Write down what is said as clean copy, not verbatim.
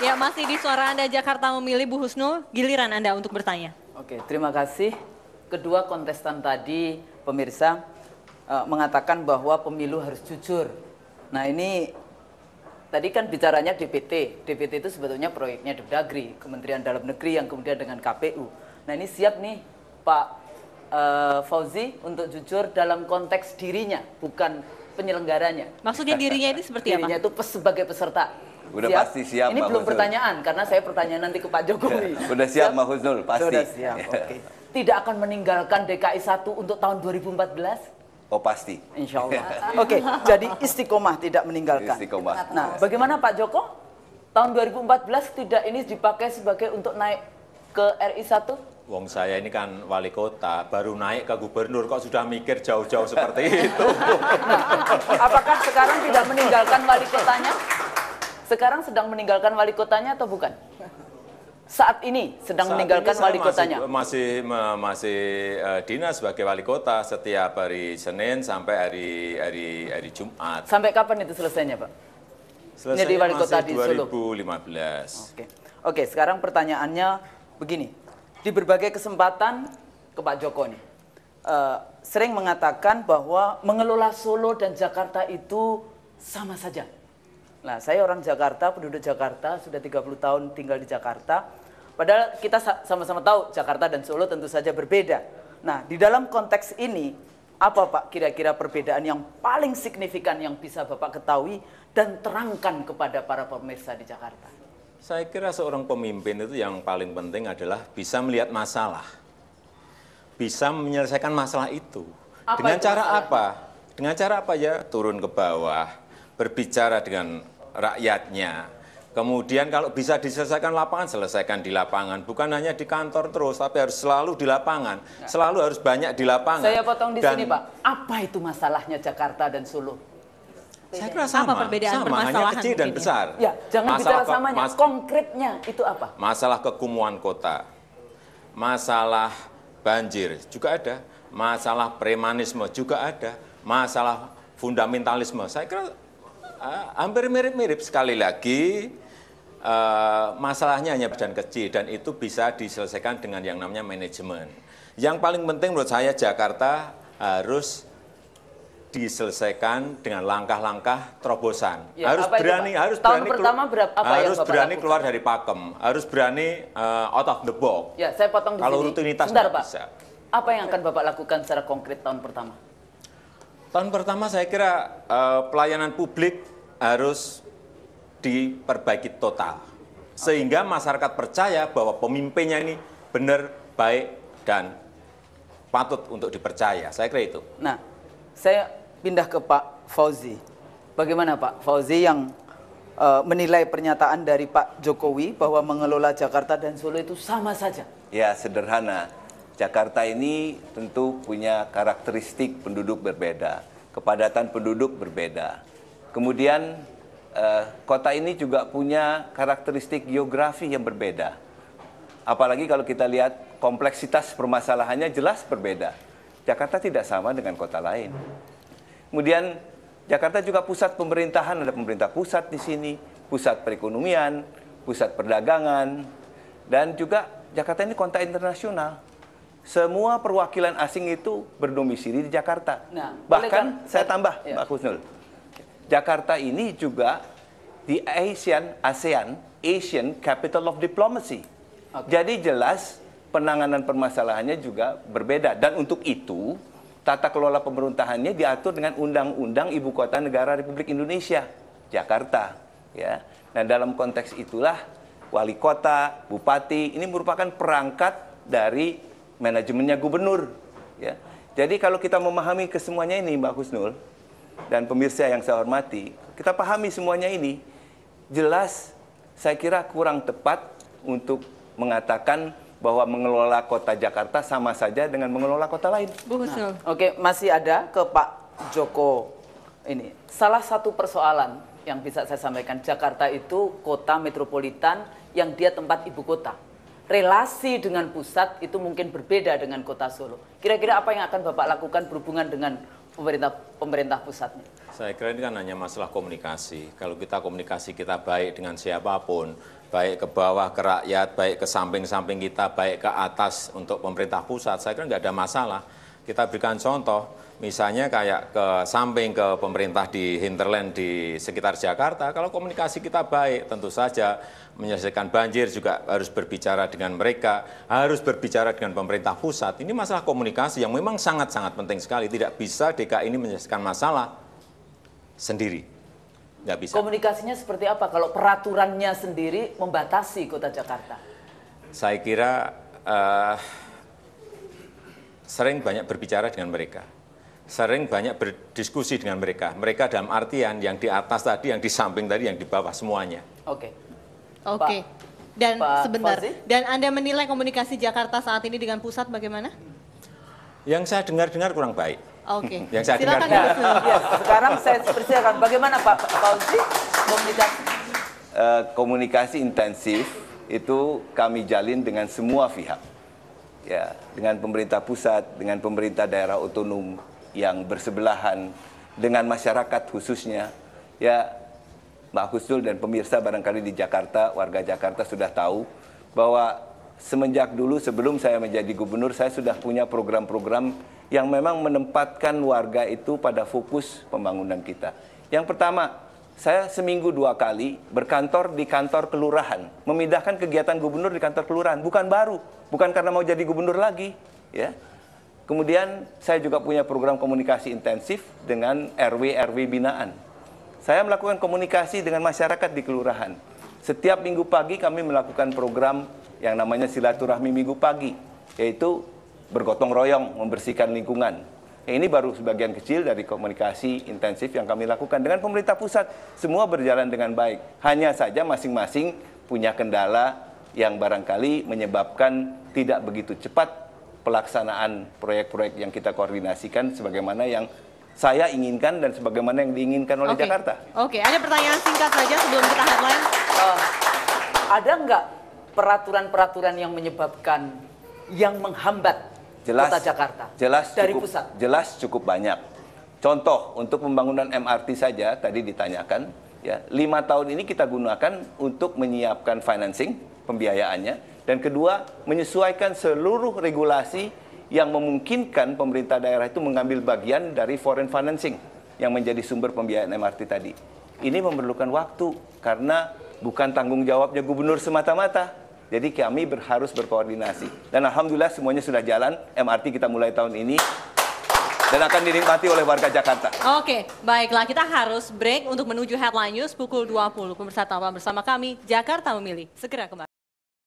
Ya, masih di Suara Anda Jakarta Memilih, Bu Husnul, giliran Anda untuk bertanya. Oke, terima kasih. Kedua kontestan tadi, pemirsa, mengatakan bahwa pemilu harus jujur. Nah ini, tadi kan bicaranya DPT. DPT itu sebetulnya proyeknya Depdagri, Kementerian Dalam Negeri yang kemudian dengan KPU. Nah ini siap nih Pak Fauzi untuk jujur dalam konteks dirinya, bukan penyelenggaranya. Maksudnya dirinya ini seperti apa? Dirinya itu sebagai peserta. Udah siap? pasti siap. Ini belum pertanyaan, karena saya pertanyaan nanti ke Pak Jokowi. Udah siap, Mbak Husnul, pasti. Sudah siap, oke. Tidak akan meninggalkan DKI 1 untuk tahun 2014? Oh pasti. Insya Allah. Oke, jadi istiqomah tidak meninggalkan. Istiqomah. Nah, bagaimana Pak Joko? Tahun 2014 tidak ini dipakai sebagai untuk naik ke RI 1? Wong saya ini kan wali kota, baru naik ke gubernur, kok sudah mikir jauh-jauh seperti itu. Apakah sekarang tidak meninggalkan wali kotanya? Sekarang sedang meninggalkan wali kotanya atau bukan? Saat ini sedang meninggalkan wali kotanya? Masih dinas sebagai wali kota setiap hari Senin sampai hari Jumat. Sampai kapan itu selesainya, Pak? Selesai Jadi wali kota di Solo. 2015. Oke, sekarang pertanyaannya begini. Di berbagai kesempatan ke Pak Joko nih, sering mengatakan bahwa mengelola Solo dan Jakarta itu sama saja. Nah, saya orang Jakarta, penduduk Jakarta, sudah 30 tahun tinggal di Jakarta. Padahal kita sama-sama tahu Jakarta dan Solo tentu saja berbeda. Nah, di dalam konteks ini, apa Pak kira-kira perbedaan yang paling signifikan yang bisa Bapak ketahui dan terangkan kepada para pemirsa di Jakarta? Saya kira seorang pemimpin itu yang paling penting adalah bisa melihat masalah. Bisa menyelesaikan masalah itu. Dengan cara apa? Dengan cara apa ya? Turun ke bawah, berbicara dengan rakyatnya. Kemudian kalau bisa diselesaikan lapangan, selesaikan di lapangan. Bukan hanya di kantor terus, tapi harus selalu di lapangan. Selalu harus banyak di lapangan. Saya potong di sini, Pak. Apa itu masalahnya Jakarta dan Solo? Saya kira sama, apa perbedaan sama, permasalahan hanya kecil dan besar. Ya, jangan bicara samanya, konkretnya itu apa? Masalah kekumuan kota, masalah banjir juga ada, masalah premanisme juga ada, masalah fundamentalisme. Saya kira hampir mirip-mirip. Sekali lagi masalahnya hanya dan kecil dan itu bisa diselesaikan dengan yang namanya manajemen. Yang paling penting menurut saya Jakarta harus diselesaikan dengan langkah-langkah terobosan. Ya, harus berani, harus tahun berani pertama harus berani keluar dari pakem, harus berani out of the box. Ya, saya potong di Kalau sini. rutinitas Sebentar, nggak Pak. bisa. Apa yang akan Bapak lakukan secara konkret tahun pertama? Tahun pertama saya kira pelayanan publik harus diperbaiki total. Sehingga masyarakat percaya bahwa pemimpinnya ini benar, baik, dan patut untuk dipercaya. Saya kira itu. Nah, saya pindah ke Pak Fauzi. Bagaimana Pak Fauzi yang menilai pernyataan dari Pak Jokowi bahwa mengelola Jakarta dan Solo itu sama saja? Ya, sederhana. Jakarta ini tentu punya karakteristik penduduk berbeda, kepadatan penduduk berbeda. Kemudian kota ini juga punya karakteristik geografi yang berbeda. Apalagi kalau kita lihat kompleksitas permasalahannya jelas berbeda. Jakarta tidak sama dengan kota lain. Kemudian Jakarta juga pusat pemerintahan, ada pemerintah pusat di sini, pusat perekonomian, pusat perdagangan, dan juga Jakarta ini kota internasional. Semua perwakilan asing itu berdomisili di Jakarta. Nah, bahkan saya tambah, ya, Mbak Husnul, Jakarta ini juga di ASEAN Capital of Diplomacy. Jadi jelas penanganan permasalahannya juga berbeda. Dan untuk itu, tata kelola pemerintahannya diatur dengan Undang-Undang Ibu Kota Negara Republik Indonesia, Jakarta. Ya. Nah, dalam konteks itulah wali kota, bupati, ini merupakan perangkat dari manajemennya gubernur. Ya. Jadi kalau kita memahami kesemuanya ini, Mbak Husnul, dan pemirsa yang saya hormati, kita pahami semuanya ini, jelas saya kira kurang tepat untuk mengatakan bahwa mengelola kota Jakarta sama saja dengan mengelola kota lain. Bu Husnul. Oke, masih ada ke Pak Joko ini. Salah satu persoalan yang bisa saya sampaikan, Jakarta itu kota metropolitan yang dia tempat ibu kota. Relasi dengan pusat itu mungkin berbeda dengan kota Solo. Kira-kira apa yang akan Bapak lakukan berhubungan dengan pemerintah pusatnya? Saya kira ini kan hanya masalah komunikasi. Kalau kita komunikasi kita baik dengan siapapun, baik ke bawah ke rakyat, baik ke samping-samping kita, baik ke atas untuk pemerintah pusat, saya kira nggak ada masalah. Kita berikan contoh, misalnya kayak ke samping ke pemerintah di hinterland di sekitar Jakarta, kalau komunikasi kita baik, tentu saja menyelesaikan banjir juga harus berbicara dengan mereka, harus berbicara dengan pemerintah pusat. Ini masalah komunikasi yang memang sangat-sangat penting sekali. Tidak bisa DKI ini menyelesaikan masalah sendiri, nggak bisa. Komunikasinya seperti apa kalau peraturannya sendiri membatasi Kota Jakarta? Saya kira sering banyak berbicara dengan mereka, sering banyak berdiskusi dengan mereka. Mereka dalam artian yang di atas tadi, yang di samping tadi, yang di bawah semuanya. Oke. Oke. Dan Pak sebentar, Fauzi? dan Anda menilai komunikasi Jakarta saat ini dengan pusat bagaimana? Yang saya dengar-dengar kurang baik. Oke. Yang saya Silakan dengar- Bu Husnul. Ya, sekarang saya persilakan bagaimana Pak Fauzi komunikasi? Komunikasi intensif itu kami jalin dengan semua pihak. Ya, dengan pemerintah pusat, dengan pemerintah daerah otonom yang bersebelahan, dengan masyarakat khususnya. Ya, Mbak Husnul dan pemirsa barangkali di Jakarta, warga Jakarta sudah tahu bahwa semenjak dulu sebelum saya menjadi gubernur, saya sudah punya program-program yang memang menempatkan warga itu pada fokus pembangunan kita. Yang pertama, saya seminggu 2 kali berkantor di kantor kelurahan, memindahkan kegiatan gubernur di kantor kelurahan, bukan baru, bukan karena mau jadi gubernur lagi, ya. Kemudian saya juga punya program komunikasi intensif dengan RW-RW binaan. Saya melakukan komunikasi dengan masyarakat di kelurahan. Setiap minggu pagi kami melakukan program yang namanya silaturahmi minggu pagi, yaitu bergotong royong membersihkan lingkungan. Ini baru sebagian kecil dari komunikasi intensif yang kami lakukan dengan pemerintah pusat. Semua berjalan dengan baik. Hanya saja masing-masing punya kendala yang barangkali menyebabkan tidak begitu cepat pelaksanaan proyek-proyek yang kita koordinasikan sebagaimana yang saya inginkan dan sebagaimana yang diinginkan oleh Oke. Jakarta. Oke, ada pertanyaan singkat saja sebelum kita headline. Ada nggak peraturan-peraturan yang menyebabkan, yang menghambat Kota Jakarta dari pusat? Jelas cukup banyak. Contoh untuk pembangunan MRT saja tadi ditanyakan, ya 5 tahun ini kita gunakan untuk menyiapkan financing pembiayaannya, dan kedua menyesuaikan seluruh regulasi yang memungkinkan pemerintah daerah itu mengambil bagian dari foreign financing yang menjadi sumber pembiayaan MRT tadi. Ini memerlukan waktu karena bukan tanggung jawabnya gubernur semata-mata. Jadi kami harus berkoordinasi. Dan alhamdulillah semuanya sudah jalan. MRT kita mulai tahun ini dan akan dinikmati oleh warga Jakarta. Oke, baiklah, kita harus break untuk menuju headline news pukul 20. Pemirsa, tetaplah bersama kami, Jakarta Memilih. Segera kembali.